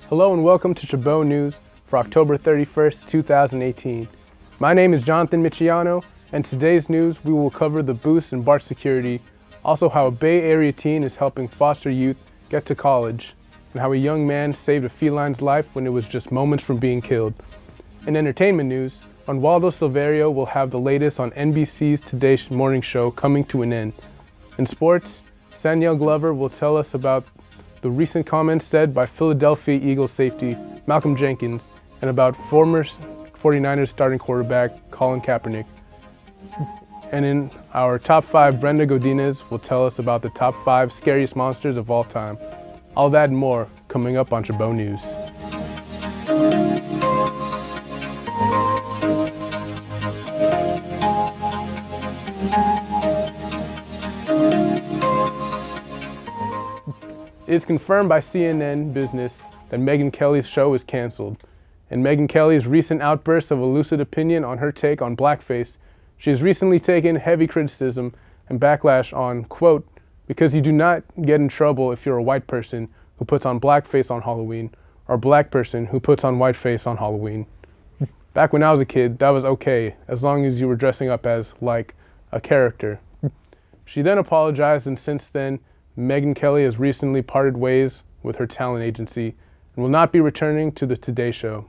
Hello and welcome to Chabot News for October 31st, 2018. My name is Jonathan Michiano, and today's news we will cover the boost in BART security, also how a Bay Area teen is helping foster youth get to college, and how a young man saved a feline's life when it was just moments from being killed. In entertainment news, Waldo Silverio will have the latest on NBC's Today Morning Show coming to an end. In sports, Sanyel Glover will tell us about the recent comments said by Philadelphia Eagles safety Malcolm Jenkins and about former 49ers starting quarterback Colin Kaepernick. And in our top 5, Brenda Godinez will tell us about the top 5 scariest monsters of all time. All that and more coming up on Chabot News. It is confirmed by CNN Business that Megyn Kelly's show is canceled. In Megyn Kelly's recent outburst of a lucid opinion on her take on blackface, she has recently taken heavy criticism and backlash on, quote, because you do not get in trouble if you're a white person who puts on blackface on Halloween or a black person who puts on whiteface on Halloween. Back when I was a kid, that was okay, as long as you were dressing up as, like, a character. She then apologized, and since then, Megyn Kelly has recently parted ways with her talent agency and will not be returning to the Today Show.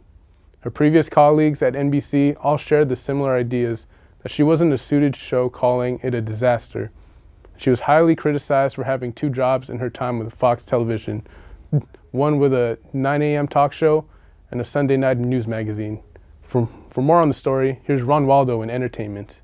Her previous colleagues at NBC all shared the similar ideas that she wasn't a suited show, calling it a disaster. She was highly criticized for having 2 jobs in her time with Fox Television, one with a 9 a.m. talk show and a Sunday night news magazine. For more on the story, here's Ron Waldo in entertainment.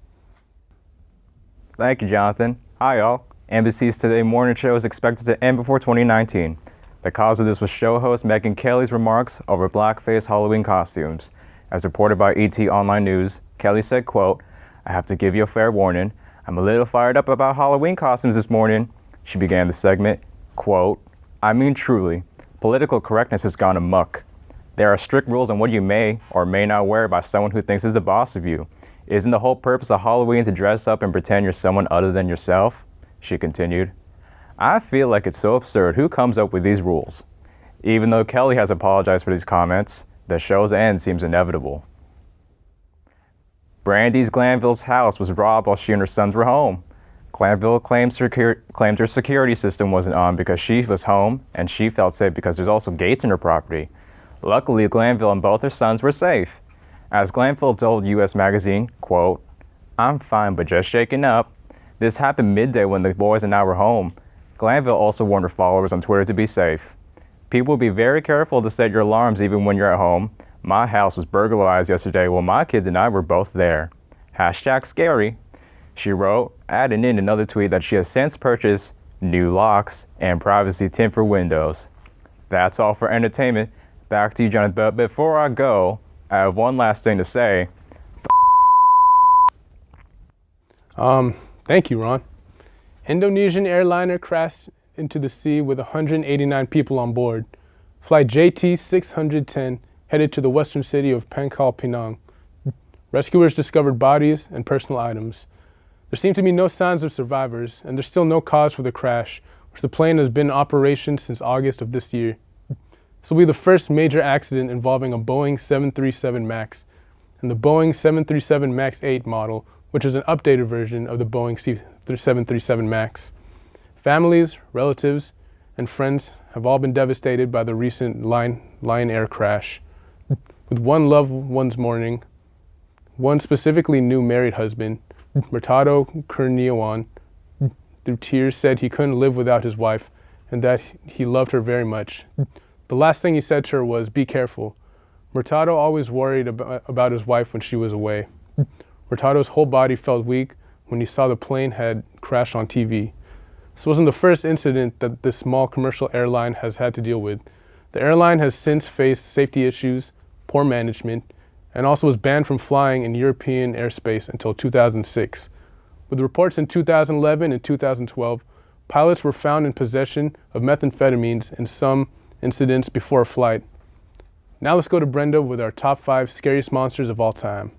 Thank you, Jonathan. Hi, y'all. NBC's Today Morning Show is expected to end before 2019. The cause of this was show host Megyn Kelly's remarks over blackface Halloween costumes. As reported by ET Online News, Kelly said, quote, I have to give you a fair warning. I'm a little fired up about Halloween costumes this morning. She began the segment, quote, I mean truly, political correctness has gone amok. There are strict rules on what you may or may not wear by someone who thinks is the boss of you. Isn't the whole purpose of Halloween to dress up and pretend you're someone other than yourself? She continued. I feel like it's so absurd. Who comes up with these rules? Even though Kelly has apologized for these comments, the show's end seems inevitable. Brandi Glanville's house was robbed while she and her sons were home. Glanville claimed her security system wasn't on because she was home, and she felt safe because there's also gates in her property. Luckily, Glanville and both her sons were safe. As Glanville told U.S. Magazine, quote, I'm fine but just shaken up. This happened midday when the boys and I were home. Glanville also warned her followers on Twitter to be safe. People be very careful to set your alarms even when you're at home. My house was burglarized yesterday while my kids and I were both there. Hashtag scary. She wrote, adding in another tweet that she has since purchased new locks and privacy tint for windows. That's all for entertainment. Back to you, Jonathan. But before I go, I have one last thing to say. Thank you, Ron. Indonesian airliner crashed into the sea with 189 people on board. Flight JT-610 headed to the western city of Pangkal Pinang. Rescuers discovered bodies and personal items. There seem to be no signs of survivors, and there's still no cause for the crash, which the plane has been in operation since August of this year. This will be the first major accident involving a Boeing 737 MAX and the Boeing 737 MAX 8 model, which is an updated version of the Boeing 737 MAX. Families, relatives, and friends have all been devastated by the recent Lion Air crash. With one loved one's mourning, one specifically new married husband, Murtado Kurniawan, through tears said he couldn't live without his wife and that he loved her very much. The last thing he said to her was, be careful. Murtado always worried about his wife when she was away. Murtado's whole body felt weak when he saw the plane had crashed on TV. This wasn't the first incident that this small commercial airline has had to deal with. The airline has since faced safety issues, poor management, and also was banned from flying in European airspace until 2006. With reports in 2011 and 2012, pilots were found in possession of methamphetamines in some incidents before a flight. Now let's go to Brenda with our top 5 scariest monsters of all time.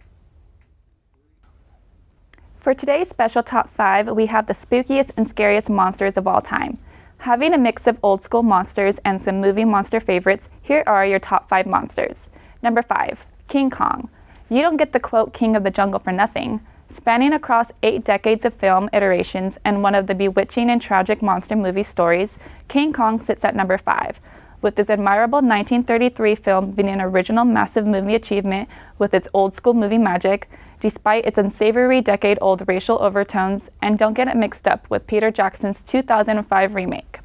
For today's special top 5, we have the spookiest and scariest monsters of all time. Having a mix of old school monsters and some movie monster favorites, here are your top 5 monsters. Number 5, King Kong. You don't get the quote king of the jungle for nothing. Spanning across 8 decades of film iterations and one of the bewitching and tragic monster movie stories, King Kong sits at number 5, with its admirable 1933 film being an original massive movie achievement with its old school movie magic, despite its unsavory decade-old racial overtones, and don't get it mixed up with Peter Jackson's 2005 remake.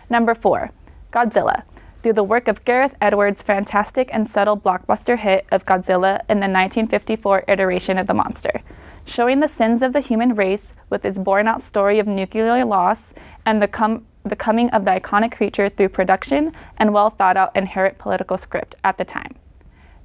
Number 4, Godzilla. Through the work of Gareth Edwards' fantastic and subtle blockbuster hit of Godzilla in the 1954 iteration of the monster, showing the sins of the human race with its borne-out story of nuclear loss and the coming of the iconic creature through production and well-thought-out inherent political script at the time.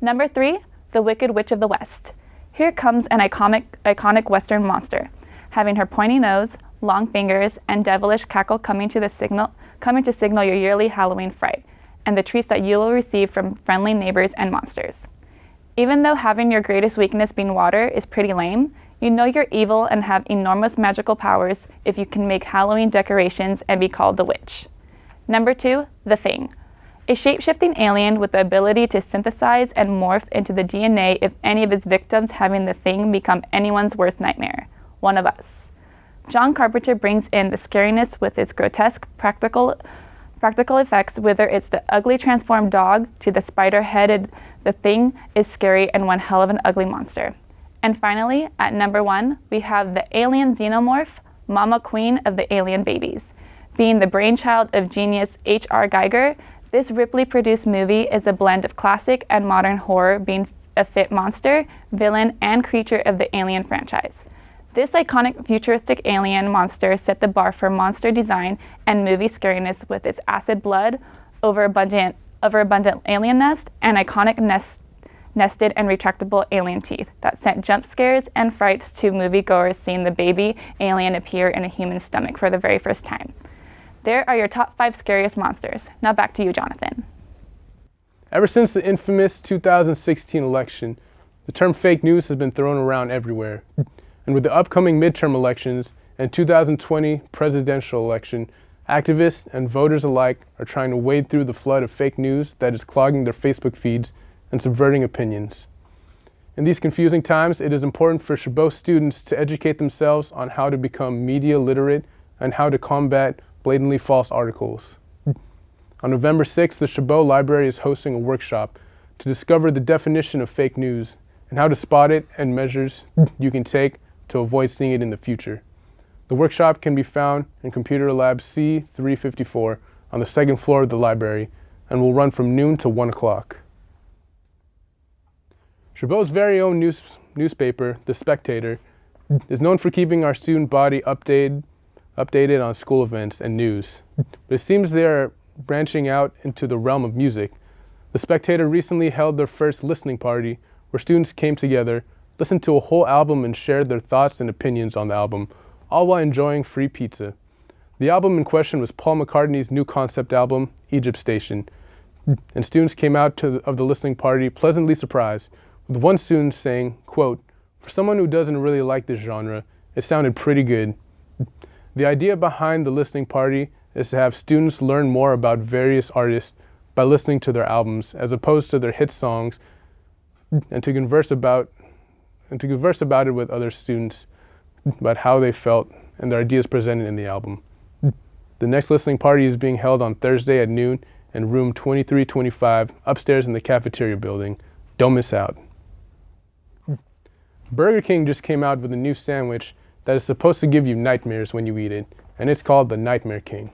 Number 3, the Wicked Witch of the West. Here comes an iconic Western monster, having her pointy nose, long fingers, and devilish cackle coming to signal your yearly Halloween fright, and the treats that you will receive from friendly neighbors and monsters. Even though having your greatest weakness being water is pretty lame, you know you're evil and have enormous magical powers if you can make Halloween decorations and be called the witch. Number 2, the Thing. A shape-shifting alien with the ability to synthesize and morph into the DNA of any of its victims, having the Thing become anyone's worst nightmare. One of us. John Carpenter brings in the scariness with its grotesque practical effects, whether it's the ugly transformed dog to the spider-headed. The Thing is scary and one hell of an ugly monster. And finally, at number 1, we have the alien xenomorph, Mama Queen of the Alien Babies. Being the brainchild of genius H.R. Geiger, this Ripley-produced movie is a blend of classic and modern horror, being a fit monster, villain, and creature of the Alien franchise. This iconic futuristic alien monster set the bar for monster design and movie scariness with its acid blood, overabundant alien nest, and iconic nested and retractable alien teeth that sent jump scares and frights to moviegoers seeing the baby alien appear in a human stomach for the very first time. There are your top 5 scariest monsters. Now back to you, Jonathan. Ever since the infamous 2016 election, the term fake news has been thrown around everywhere. And with the upcoming midterm elections and 2020 presidential election, activists and voters alike are trying to wade through the flood of fake news that is clogging their Facebook feeds and subverting opinions. In these confusing times, it is important for Chabot students to educate themselves on how to become media literate and how to combat blatantly false articles. On November 6th, the Chabot Library is hosting a workshop to discover the definition of fake news and how to spot it and measures you can take to avoid seeing it in the future. The workshop can be found in Computer Lab C354 on the 2nd floor of the library and will run from noon to 1 o'clock. Chabot's very own newspaper, The Spectator, is known for keeping our student body updated on school events and news. But it seems they are branching out into the realm of music. The Spectator recently held their first listening party where students came together, listened to a whole album, and shared their thoughts and opinions on the album, all while enjoying free pizza. The album in question was Paul McCartney's new concept album, Egypt Station, and students came out of the listening party pleasantly surprised, with one student saying, quote, "For someone who doesn't really like this genre, it sounded pretty good." The idea behind the listening party is to have students learn more about various artists by listening to their albums as opposed to their hit songs, and to converse about it with other students about how they felt and their ideas presented in the album. The next listening party is being held on Thursday at noon in room 2325 upstairs in the cafeteria building. Don't miss out. Burger King just came out with a new sandwich that is supposed to give you nightmares when you eat it, and it's called the Nightmare King.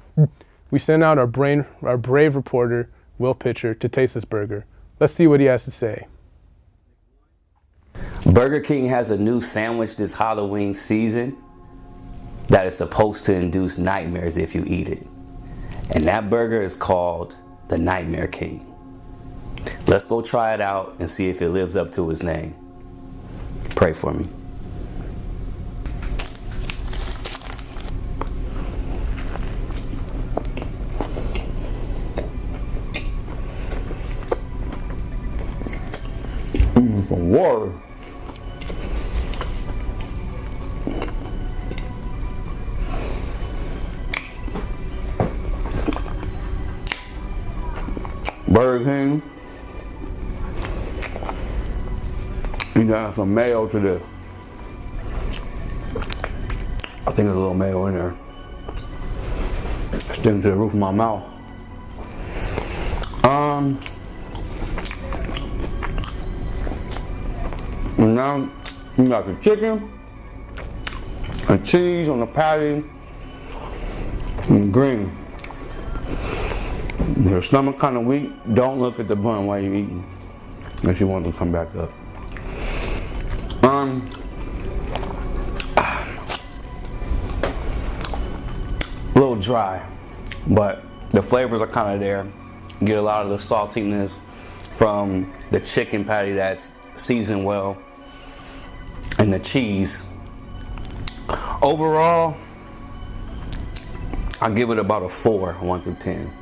We sent out our brave reporter, Will Pitcher, to taste this burger. Let's see what he has to say. Burger King has a new sandwich this Halloween season that is supposed to induce nightmares if you eat it. And that burger is called the Nightmare King. Let's go try it out and see if it lives up to its name. Pray for me. Some water. Burger King. You got some mayo to this. I think there's a little mayo in there. Sticking to the roof of my mouth. Now you got the chicken and cheese on the patty and green. If your stomach kind of weak, don't look at the bun while you're eating if you want to come back up. A little dry, but the flavors are kind of there. You get a lot of the saltiness from the chicken patty that's seasoned well and the cheese. Overall, I give it about a 4, 1 through 10.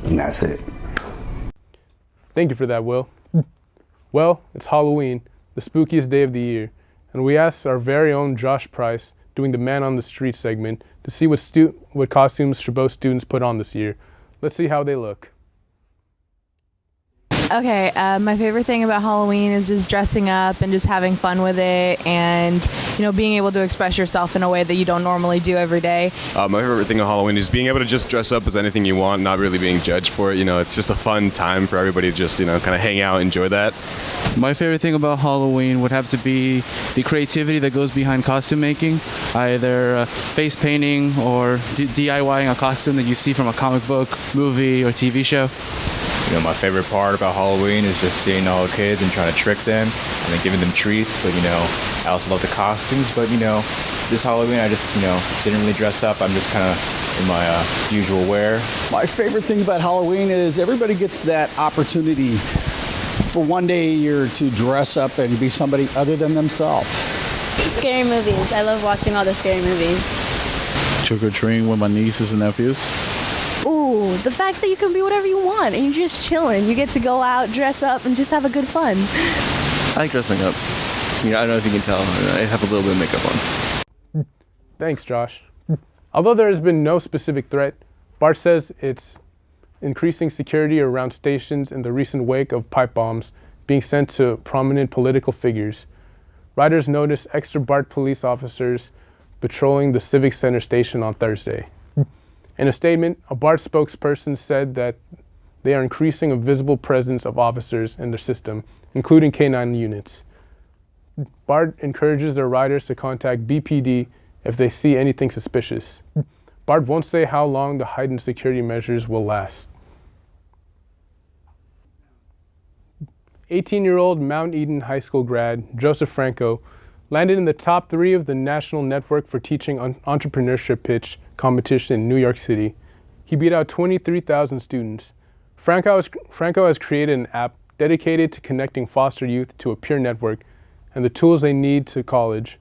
And that's it. Thank you for that, Will. Well, it's Halloween, the spookiest day of the year, and we asked our very own Josh Price, doing the Man on the Street segment, to see what costumes Chabot students put on this year. Let's see how they look. Okay, my favorite thing about Halloween is just dressing up and just having fun with it, and being able to express yourself in a way that you don't normally do every day. My favorite thing of Halloween is being able to just dress up as anything you want, not really being judged for it. It's just a fun time for everybody to just kind of hang out, enjoy that. My favorite thing about Halloween would have to be the creativity that goes behind costume making, either face painting or DIYing a costume that you see from a comic book, movie, or TV show. My favorite part about Halloween is just seeing all the kids and trying to trick them and then giving them treats. But, I also love the costumes. But, this Halloween I just, didn't really dress up. I'm just kind of in my usual wear. My favorite thing about Halloween is everybody gets that opportunity for one day a year to dress up and be somebody other than themselves. Scary movies. I love watching all the scary movies. Trick or treating with my nieces and nephews. Ooh, the fact that you can be whatever you want and you're just chilling. You get to go out, dress up, and just have a good fun. I like dressing up. I don't know if you can tell. I have a little bit of makeup on. Thanks, Josh. Although there has been no specific threat, BART says it's increasing security around stations in the recent wake of pipe bombs being sent to prominent political figures. Riders noticed extra BART police officers patrolling the Civic Center station on Thursday. In a statement, a BART spokesperson said that they are increasing a visible presence of officers in their system, including K-9 units. BART encourages their riders to contact BPD if they see anything suspicious. BART won't say how long the heightened security measures will last. 18-year-old Mount Eden High School grad Joseph Franco landed in the top 3 of the National Network for Teaching Entrepreneurship pitch competition in New York City. He beat out 23,000 students. Franco has created an app dedicated to connecting foster youth to a peer network and the tools they need to college.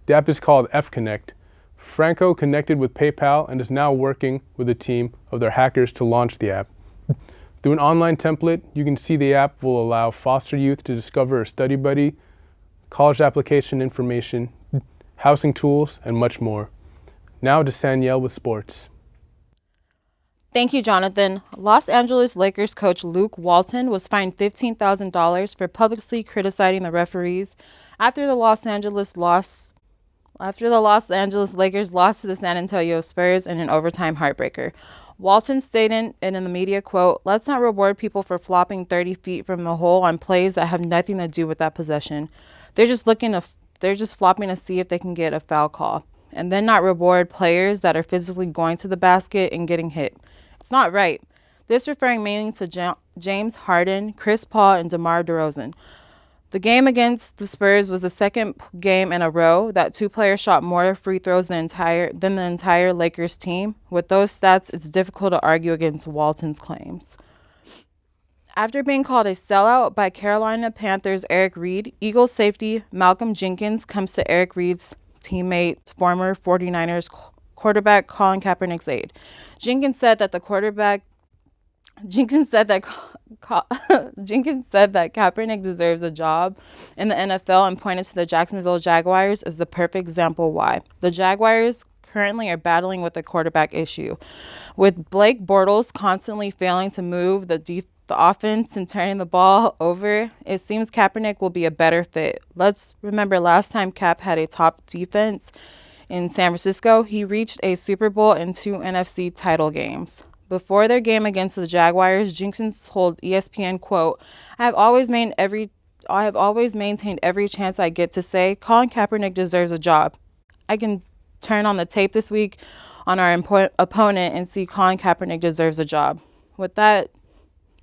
The app is called F-Connect. Franco connected with PayPal and is now working with a team of their hackers to launch the app. Through an online template, you can see the app will allow foster youth to discover a study buddy, college application information, housing tools, and much more. Now to Sanielle with sports. Thank you, Jonathan. Los Angeles Lakers coach Luke Walton was fined $15,000 for publicly criticizing the referees after the Los Angeles Lakers lost to the San Antonio Spurs in an overtime heartbreaker. Walton stated in the media, quote, "Let's not reward people for flopping 30 feet from the hole on plays that have nothing to do with that possession. They're just flopping to see if they can get a foul call, and then not reward players that are physically going to the basket and getting hit. It's not right." This referring mainly to James Harden, Chris Paul, and DeMar DeRozan. The game against the Spurs was the second game in a row that 2 players shot more free throws than the entire Lakers team. With those stats, it's difficult to argue against Walton's claims. After being called a sellout by Carolina Panthers' Eric Reid, Eagles safety Malcolm Jenkins comes to Eric Reid's teammate, former 49ers quarterback Colin Kaepernick's aid. Jenkins said that Kaepernick deserves a job in the NFL and pointed to the Jacksonville Jaguars as the perfect example why. The Jaguars currently are battling with a quarterback issue. With Blake Bortles constantly failing to move the offense and turning the ball over, it seems Kaepernick will be a better fit. Let's remember last time Cap had a top defense in San Francisco, he reached a Super Bowl and 2 NFC title games. Before their game against the Jaguars, Jenkins told ESPN, quote, I have always maintained every chance I get to say Colin Kaepernick deserves a job. I can turn on the tape this week on our opponent and see Colin Kaepernick deserves a job. With that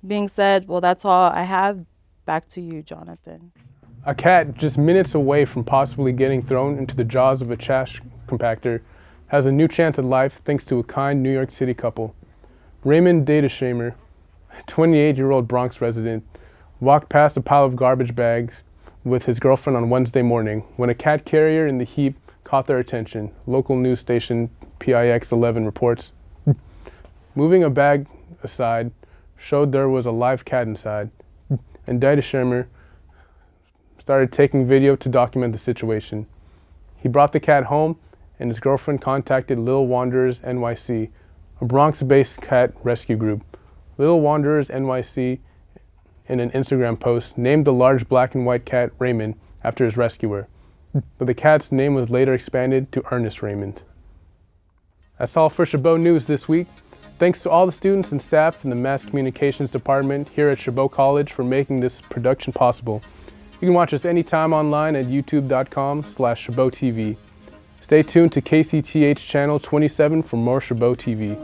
being said, well, that's all I have. Back to you, Jonathan. A cat just minutes away from possibly getting thrown into the jaws of a trash compactor has a new chance at life thanks to a kind New York City couple. Raymond Dateshamer, a 28-year-old Bronx resident, walked past a pile of garbage bags with his girlfriend on Wednesday morning when a cat carrier in the heap caught their attention, local news station PIX 11 reports. Moving a bag aside showed there was a live cat inside, and Dateshamer started taking video to document the situation. He brought the cat home, and his girlfriend contacted Little Wanderers NYC, a Bronx-based cat rescue group. Little Wanderers NYC, in an Instagram post, named the large black and white cat Raymond after his rescuer, but the cat's name was later expanded to Ernest Raymond. That's all for Chabot News this week. Thanks to all the students and staff in the Mass Communications Department here at Chabot College for making this production possible. You can watch us anytime online at youtube.com/ChabotTV. Stay tuned to KCTH Channel 27 for more Chabot TV.